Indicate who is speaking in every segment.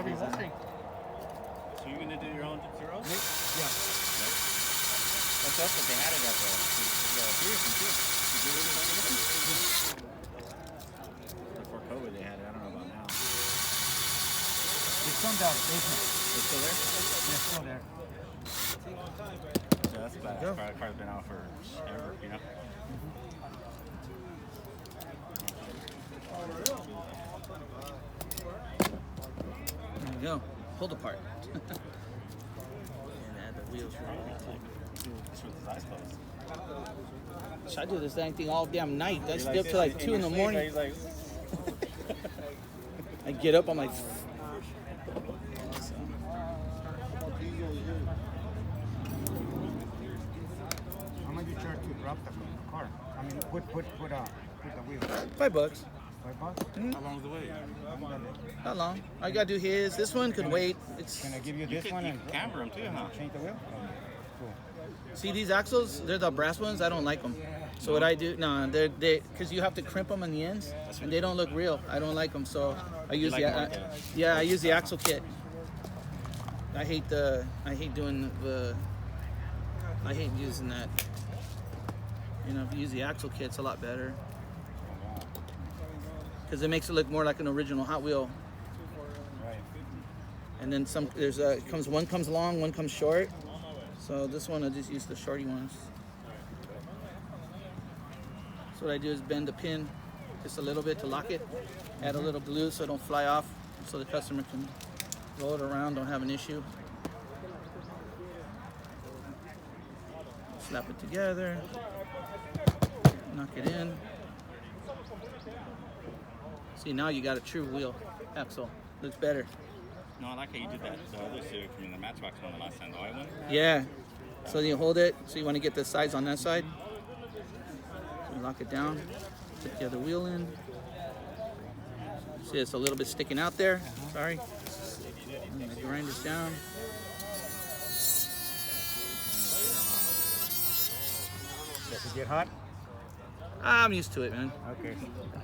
Speaker 1: So you're gonna do your own zeros?
Speaker 2: Yeah.
Speaker 1: That's what they had it at the Pearson too. Did you really like it? Before COVID they had it. I don't know about now.
Speaker 2: It's on that basement.
Speaker 1: It's still there?
Speaker 2: Yeah, it's still there.
Speaker 1: So that's bad. That car's been out for ever, you know?
Speaker 3: There you go. Pulled apart. And add the wheels for
Speaker 1: This was his eyes closed.
Speaker 3: Should I do this dang thing all damn night? That's
Speaker 1: You're
Speaker 3: still till like 2 in the morning.
Speaker 1: He's like,
Speaker 3: I get up, I'm like,
Speaker 2: How much you charge to drop the car? I mean, put the wheel.
Speaker 3: $5.
Speaker 2: $5?
Speaker 1: how long's the wait?
Speaker 3: Not long. I gotta do his. This one can wait. It's
Speaker 2: Can I give you this one
Speaker 1: You
Speaker 2: and
Speaker 1: can camber them too, huh?
Speaker 2: change the wheel? Cool.
Speaker 3: see these axles. They're the brass ones. I don't like them. So what I do, they because you have to crimp them on the ends, and they don't look real. I don't like them. So I use
Speaker 1: like more
Speaker 3: I use the axle kit. I hate using that. You know, if you use the axle kit, it's a lot better. Because it makes it look more like an original Hot Wheel.
Speaker 2: Right.
Speaker 3: And then one comes long, one comes short. So this one I just use the shorty ones. So what I do is bend the pin just a little bit to lock it. Add a little glue so it don't fly off, so the customer can roll it around, don't have an issue. Slap it together. Knock it in. See, now you got a true wheel axle. Looks better.
Speaker 1: No, I like how you did that. The other series, I mean, the Matchbox one, the last time, the white one.
Speaker 3: Yeah. So you hold it. So you want to get the sides on that side. So you lock it down. Put the other wheel in. See, it's a little bit sticking out there. Sorry. I'm gonna grind this down.
Speaker 2: Does it get hot?
Speaker 3: I'm used to it, man.
Speaker 2: Okay.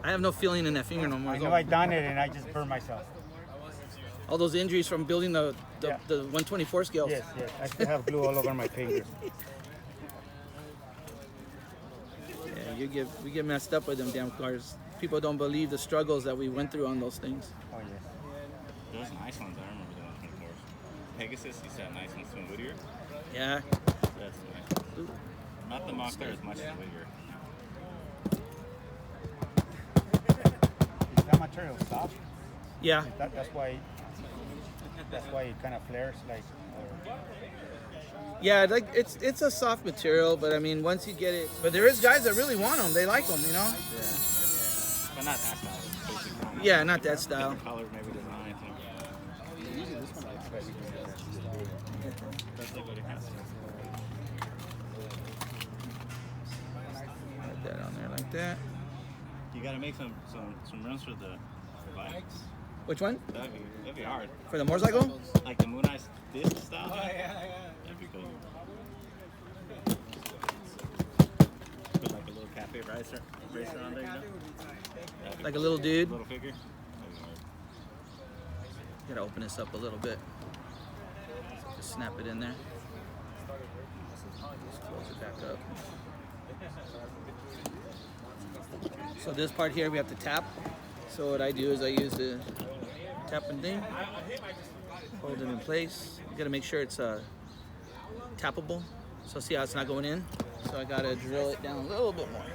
Speaker 3: I have no feeling in that finger no more.
Speaker 2: I know I done it and I just burned myself.
Speaker 3: All those injuries from building the 124 scales.
Speaker 2: Yes. I still have glue all over my finger.
Speaker 3: Yeah, we get messed up with them damn cars. People don't believe the struggles that we went through on those things.
Speaker 2: Oh, yes.
Speaker 1: Those nice ones, I remember the 124s. Pegasus, you said nice ones from Whittier.
Speaker 3: Yeah.
Speaker 1: That's nice. Not the Mach 3 as much as Whittier.
Speaker 2: Is that material soft?
Speaker 3: Yeah.
Speaker 2: That's why it kind of flares like.
Speaker 3: Yeah, like it's a soft material, but I mean, once you get it, but there is guys that really want them. They like them, you know.
Speaker 1: Yeah. But not that style. Basically.
Speaker 3: Yeah, not that style.
Speaker 1: Different colors, maybe design. That's like what it has.
Speaker 3: Put that on there like that.
Speaker 1: You gotta make some runs for the bikes.
Speaker 3: Which one?
Speaker 1: That'd be hard.
Speaker 3: For the motorcycle?
Speaker 1: Like the Moon Eyes disc style. Oh, yeah. That'd be cool. Put like a little cafe racer on there, you know?
Speaker 3: Like a little dude?
Speaker 1: Little figure.
Speaker 3: Gotta open this up a little bit. Just snap it in there. Just close it back up. So this part here we have to tap. So what I do is I use the tapping thing, hold it in place. You gotta make sure it's tappable. So see how it's not going in? So I gotta drill it down a little bit more.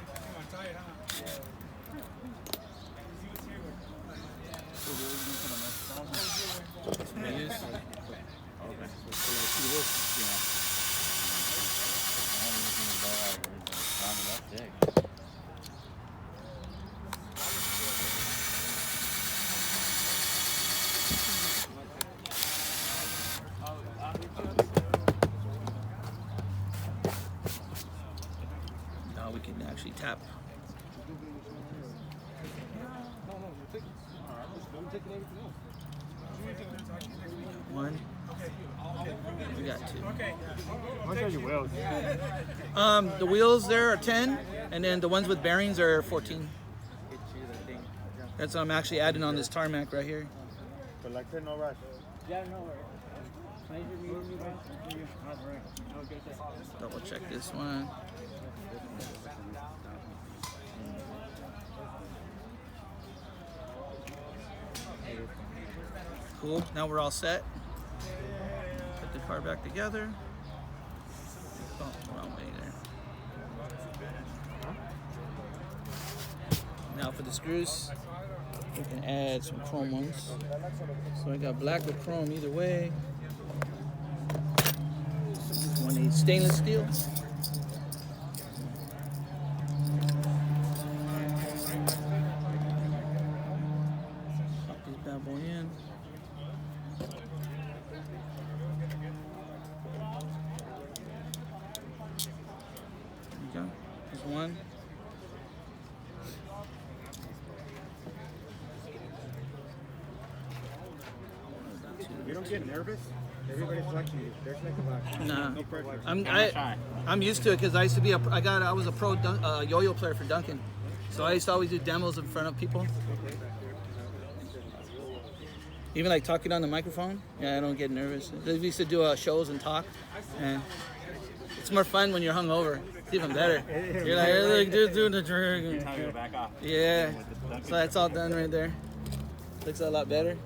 Speaker 3: That's what I use. Now we can actually tap. One. We got two.
Speaker 2: What are your wheels?
Speaker 3: The wheels there are 10, and then the ones with bearings are 14. That's what I'm actually adding on this tarmac right here.
Speaker 2: But like I said, no rush.
Speaker 1: Yeah, no worries.
Speaker 3: Double check this one. Cool. Now we're all set. Put the car back together. Oh, wrong way there. Now for the screws, we can add some chrome ones. So I got black with chrome either way. 1/8 stainless steel. Pop this bad boy in. There you go. There's one.
Speaker 2: You don't get nervous? Everybody's watching you. There's like a lot.
Speaker 3: Nah.
Speaker 2: No pressure.
Speaker 3: I'm used to it because I used to be I was a pro yo-yo player for Duncan, so I used to always do demos in front of people. Even like talking on the microphone, yeah, I don't get nervous. We used to do shows and talk, and it's more fun when you're hungover. It's even better. You're like, hey, look, dude's doing the trick.
Speaker 1: Back off.
Speaker 3: Yeah, so that's all done right there. Looks a lot better.